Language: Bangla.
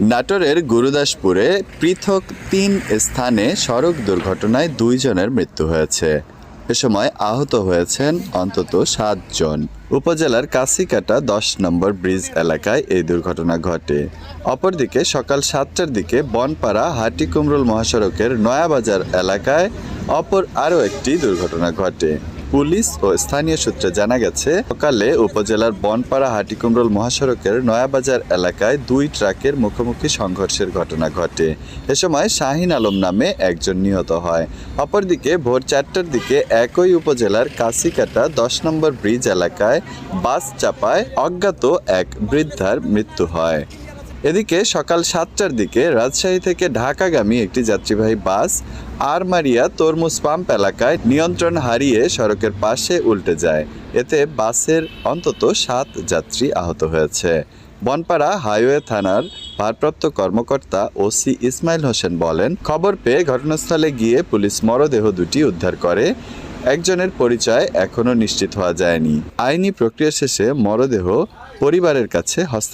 নাটোরের গুরুদাসপুরে পৃথক ৩ স্থানে সড়ক দুর্ঘটনায় ২ জনের মৃত্যু হয়েছে। এ সময় আহত হয়েছেন অন্তত ৭ জন। উপজেলার কাছিকাটা ১০ নম্বর ব্রিজ এলাকায় এই দুর্ঘটনা ঘটে। অপরদিকে সকাল ৭টার দিকে বনপাড়া হাটিকুমরুল মহাসড়কের নয়াবাজার এলাকায় অপর আরও একটি দুর্ঘটনা ঘটে। পুলিশ ও স্থানীয় সূত্রে জানা গেছে, সকালে উপজেলার বনপাড়া হাটিকুমরুল মহাসড়কের নয়াবাজার এলাকায় ২ ট্রাকের মুখোমুখি সংঘর্ষের ঘটনা ঘটে। এ সময় শাহিন আলম নামে একজন নিহত হয়। অপরদিকে ভোর ৪টার দিকে একই উপজেলার কাছিকাটা ১০ নম্বর ব্রিজ এলাকায় বাস চাপায় অজ্ঞাত এক বৃদ্ধার মৃত্যু হয়। এদিকে সকাল ৭টার দিকে রাজশাহী থেকে ঢাকাগামী একটি যাত্রীবাহী বাস আরমারিয়া তরমুজ পাম্প এলাকায় নিয়ন্ত্রণ হারিয়ে সড়কের পাশে উল্টে যায়। এতে বাসের অন্তত ৭ যাত্রী আহত হয়েছে। বনপাড়া হাইওয়ে থানার ভারপ্রাপ্ত কর্মকর্তা ওসি ইসমাইল হোসেন বলেন, খবর পেয়ে ঘটনাস্থলে গিয়ে পুলিশ মরদেহ দুটি উদ্ধার করে। একজনের পরিচয় এখনও নিশ্চিত হওয়া যায়নি। আইনি প্রক্রিয়া শেষে মরদেহ পরিবারের কাছে হস্তান্তর